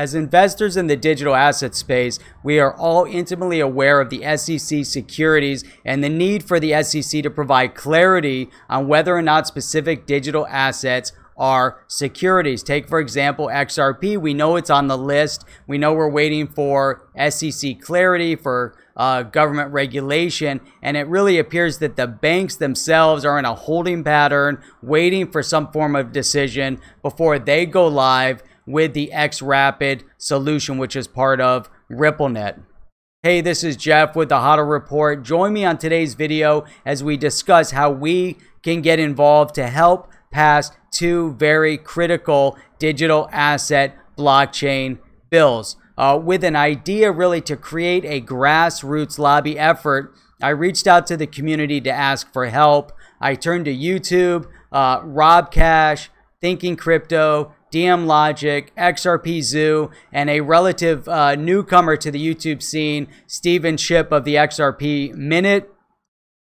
As investors in the digital asset space, we are all intimately aware of the SEC securities and the need for the SEC to provide clarity on whether or not specific digital assets are securities. Take, for example, XRP. We know it's on the list. We know we're waiting for SEC clarity for government regulation, and it really appears that the banks themselves are in a holding pattern, waiting for some form of decision before they go live with the XRapid solution, which is part of RippleNet. Hey, this is Jeff with the HODL Report. Join me on today's video as we discuss how we can get involved to help pass two very critical digital asset blockchain bills. With an idea really to create a grassroots lobby effort, I reached out to the community to ask for help. I turned to YouTube, Rob Cash, Thinking Crypto, DM Logic, XRP Zoo, and a relative newcomer to the YouTube scene, Steven Chip of the XRP Minute,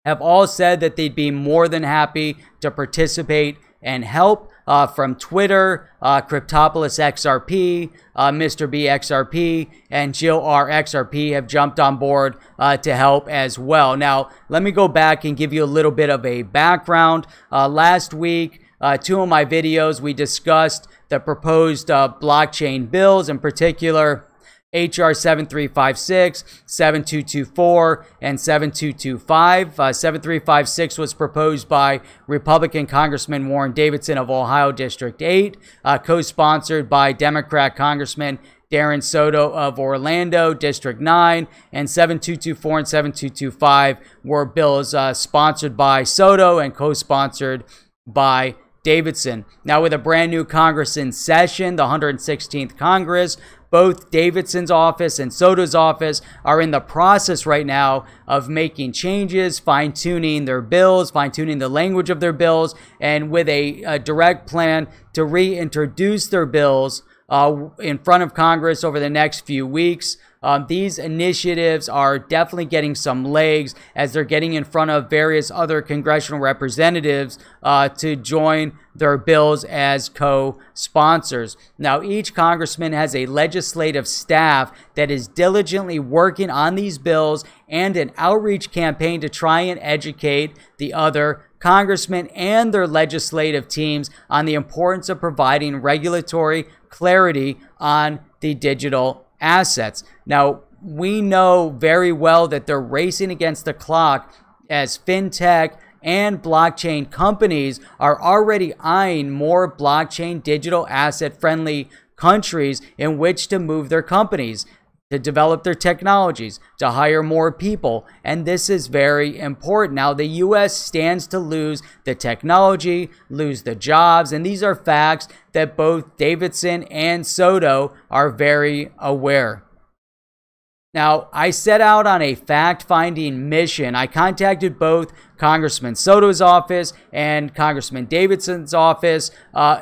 have all said that they'd be more than happy to participate and help. From Twitter, Cryptopolis XRP, Mr. B XRP, and Jill R XRP have jumped on board to help as well. Now, let me go back and give you a little bit of a background. Last week, two of my videos, we discussed the proposed blockchain bills, in particular HR 7356, 7224, and 7225. 7356 was proposed by Republican Congressman Warren Davidson of Ohio District 8, co-sponsored by Democrat Congressman Darren Soto of Orlando, District 9, and 7224 and 7225 were bills sponsored by Soto and co-sponsored by Davidson. Now, with a brand new Congress in session, the 116th Congress, both Davidson's office and Soto's office are in the process right now of making changes, fine-tuning their bills, fine-tuning the language of their bills, and with a direct plan to reintroduce their bills in front of Congress over the next few weeks. These initiatives are definitely getting some legs as they're getting in front of various other congressional representatives to join their bills as co-sponsors. Now, each congressman has a legislative staff that is diligently working on these bills and an outreach campaign to try and educate the other congressmen and their legislative teams on the importance of providing regulatory clarity on the digital assets. Now, we know very well that they're racing against the clock as fintech and blockchain companies are already eyeing more blockchain digital asset friendly countries in which to move their companies, to develop their technologies, to hire more people. And this is very important. Now, the U.S. stands to lose the technology, lose the jobs, and these are facts that both Davidson and Soto are very aware. Now, I set out on a fact-finding mission. I contacted both Congressman Soto's office and Congressman Davidson's office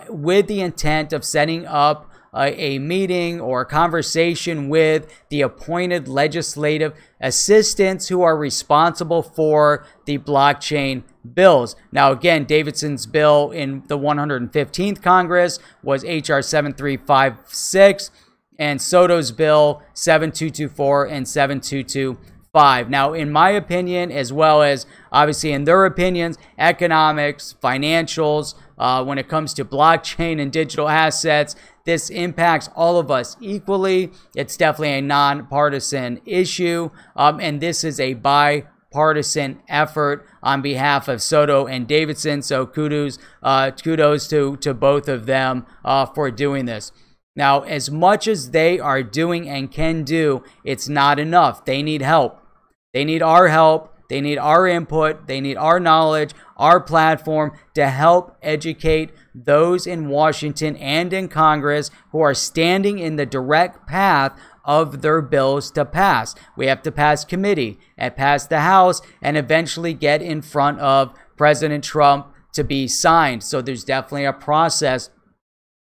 with the intent of setting up a meeting or a conversation with the appointed legislative assistants who are responsible for the blockchain bills. Now, again, Davidson's bill in the 115th Congress was HR 7356, and Soto's bill 7224 and 7225. Now, in my opinion, as well as obviously in their opinions, economics, financials, when it comes to blockchain and digital assets, this impacts all of us equally. It's definitely a nonpartisan issue, and this is a bipartisan effort on behalf of Soto and Davidson. So kudos to both of them for doing this. Now, as much as they are doing and can do, it's not enough. They need help. They need our help. They need our input. They need our knowledge, our platform to help educate those in Washington and in Congress who are standing in the direct path of their bills to pass. We have to pass committee and pass the House and eventually get in front of President Trump to be signed. So there's definitely a process,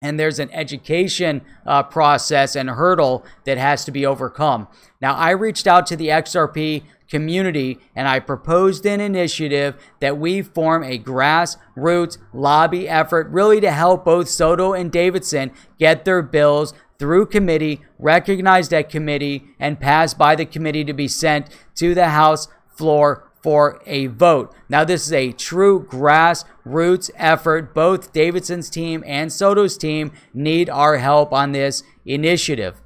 and there's an education process and hurdle that has to be overcome. Now, I reached out to the XRP community and I proposed an initiative that we form a grassroots lobby effort really to help both Soto and Davidson get their bills through committee, recognized at committee, and passed by the committee to be sent to the House floor for a vote. Now, this is a true grassroots effort. Both Davidson's team and Soto's team need our help on this initiative.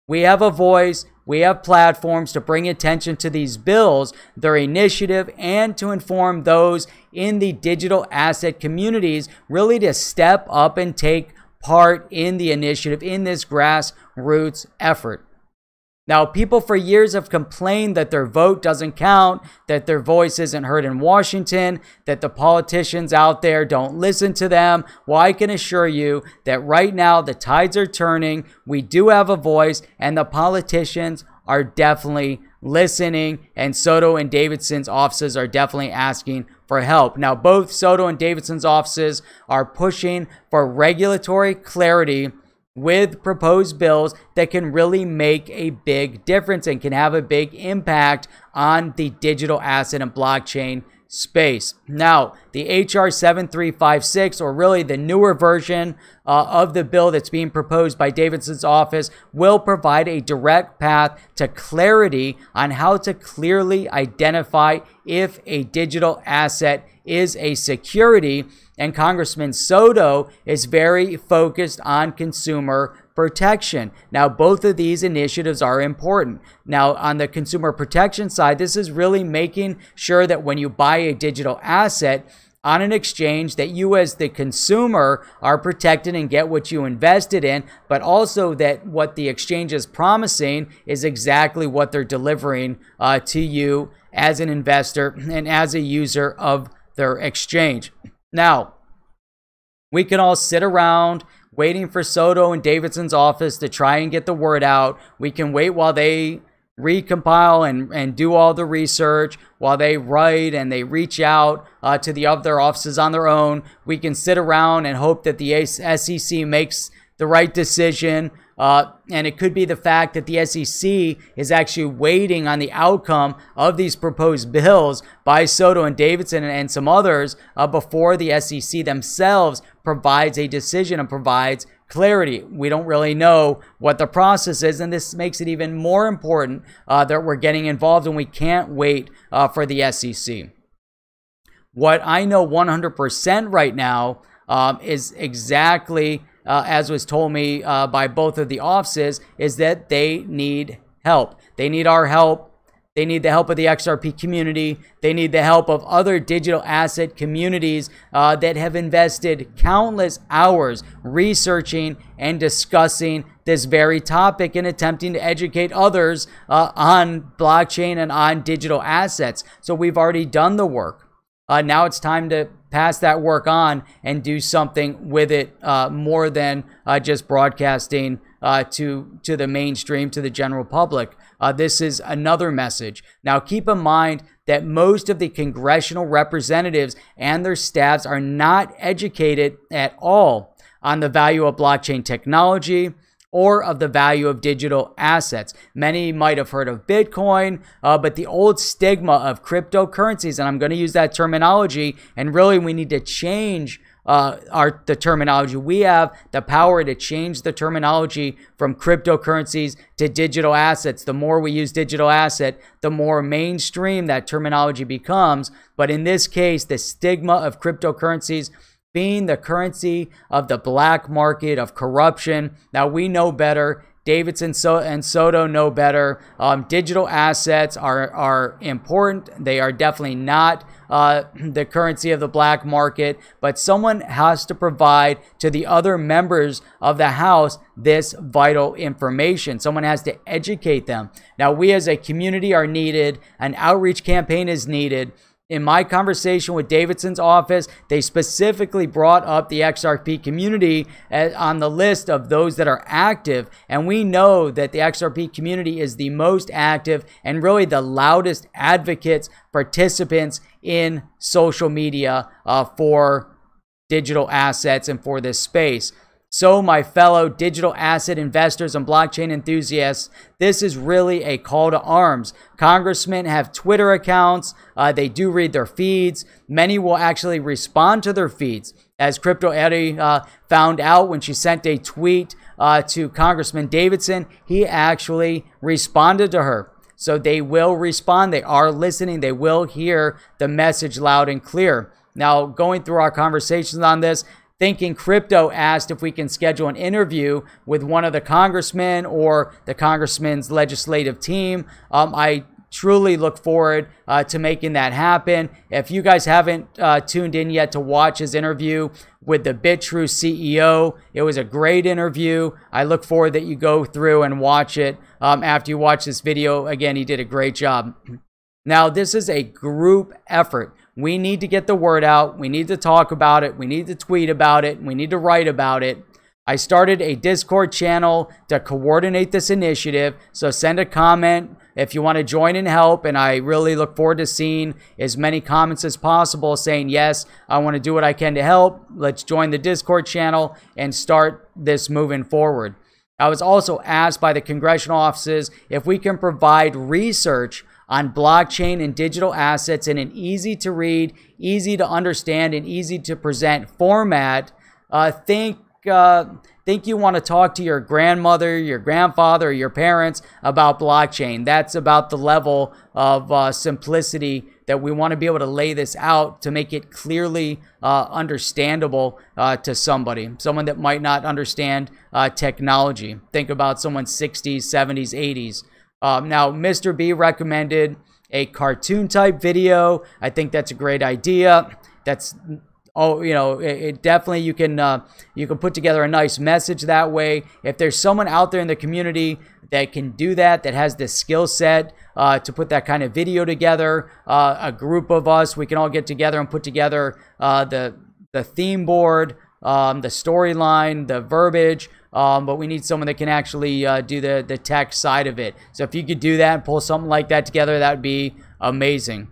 We have a voice, we have platforms to bring attention to these bills, their initiative, and to inform those in the digital asset communities really to step up and take part in the initiative, in this grassroots effort. Now, people for years have complained that their vote doesn't count, that their voice isn't heard in Washington, that the politicians out there don't listen to them. Well, I can assure you that right now the tides are turning. We do have a voice, and the politicians are definitely listening, and Soto and Davidson's offices are definitely asking for help. Now, both Soto and Davidson's offices are pushing for regulatory clarity with proposed bills that can really make a big difference and can have a big impact on the digital asset and blockchain space. Now, the HR 7356, or really the newer version of the bill that's being proposed by Davidson's office, will provide a direct path to clarity on how to clearly identify if a digital asset is a security. And Congressman Soto is very focused on consumer protection. Now, both of these initiatives are important. Now, on the consumer protection side, this is really making sure that when you buy a digital asset on an exchange, that you as the consumer are protected and get what you invested in, but also that what the exchange is promising is exactly what they're delivering to you as an investor and as a user of their exchange. Now, we can all sit around waiting for Soto and Davidson's office to try and get the word out. We can wait while they recompile and do all the research, while they write and they reach out to the other offices on their own. We can sit around and hope that the SEC makes the right decision. And it could be the fact that the SEC is actually waiting on the outcome of these proposed bills by Soto and Davidson and some others before the SEC themselves provides a decision and provides clarity. We don't really know what the process is, and this makes it even more important that we're getting involved, and we can't wait for the SEC. What I know 100% right now is exactly as was told me by both of the offices, is that they need help. They need our help. They need the help of the XRP community. They need the help of other digital asset communities that have invested countless hours researching and discussing this very topic and attempting to educate others on blockchain and on digital assets. So we've already done the work. Now it's time to pass that work on and do something with it more than just broadcasting to the mainstream, to the general public. This is another message. Now, keep in mind that most of the congressional representatives and their staffs are not educated at all on the value of blockchain technology or of the value of digital assets. Many might have heard of Bitcoin, but the old stigma of cryptocurrencies, and I'm going to use that terminology, and really we need to change the terminology. We have the power to change the terminology from cryptocurrencies to digital assets. The more we use digital asset, the more mainstream that terminology becomes. But in this case, the stigma of cryptocurrencies being the currency of the black market, of corruption. Now, we know better. Davidson and Soto know better. Digital assets are important. They are definitely not the currency of the black market, but someone has to provide to the other members of the House this vital information. Someone has to educate them. Now, we as a community are needed. An outreach campaign is needed. In my conversation with Davidson's office, they specifically brought up the XRP community on the list of those that are active. And we know that the XRP community is the most active and really the loudest advocates, participants in social media for digital assets and for this space. So, my fellow digital asset investors and blockchain enthusiasts, this is really a call to arms. Congressmen have Twitter accounts. They do read their feeds. Many will actually respond to their feeds. As Crypto Eddie found out when she sent a tweet to Congressman Davidson, he actually responded to her. So they will respond. They are listening. They will hear the message loud and clear. Now, going through our conversations on this, Thinking Crypto asked if we can schedule an interview with one of the congressmen or the congressman's legislative team. I truly look forward to making that happen. If you guys haven't tuned in yet to watch his interview with the BitTrue CEO, it was a great interview. I look forward that you go through and watch it after you watch this video. Again, he did a great job. Now, this is a group effort. We need to get the word out. We need to talk about it. We need to tweet about it. We need to write about it. I started a Discord channel to coordinate this initiative, so send a comment if you want to join and help, and I really look forward to seeing as many comments as possible saying, yes, I want to do what I can to help. Let's join the Discord channel and start this moving forward. I was also asked by the congressional offices if we can provide research on blockchain and digital assets in an easy to read, easy to understand, and easy to present format. Think you want to talk to your grandmother, your grandfather, or your parents about blockchain. That's about the level of simplicity that we want to be able to lay this out to make it clearly understandable to someone that might not understand technology. Think about someone's 60s, 70s, 80s. Now, Mr. B recommended a cartoon type video. I think that's a great idea. That's, it definitely, you can put together a nice message that way. If there's someone out there in the community that can do that, that has the skill set to put that kind of video together, a group of us, we can all get together and put together the theme board, the storyline, the verbiage, but we need someone that can actually do the tech side of it. So if you could do that and pull something like that together, that would be amazing.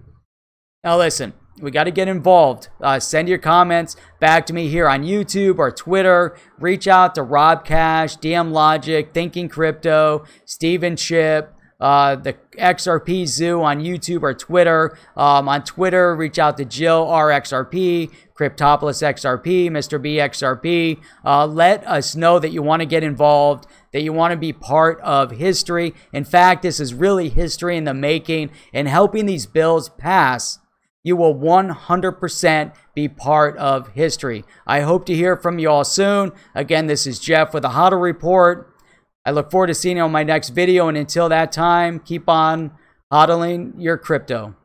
Now listen, we got to get involved. Send your comments back to me here on YouTube or Twitter. Reach out to Rob Cash, DM Logic, Thinking Crypto, Steven Chip, the XRP Zoo on YouTube or Twitter. On Twitter, reach out to Jill RXRP, Cryptopolis XRP, Mr. B XRP. Let us know that you want to get involved, that you want to be part of history. In fact, this is really history in the making, and helping these bills pass, you will 100% be part of history. I hope to hear from you all soon. Again, this is Jeff with the HODL Report. I look forward to seeing you on my next video, and until that time, keep on hodling your crypto.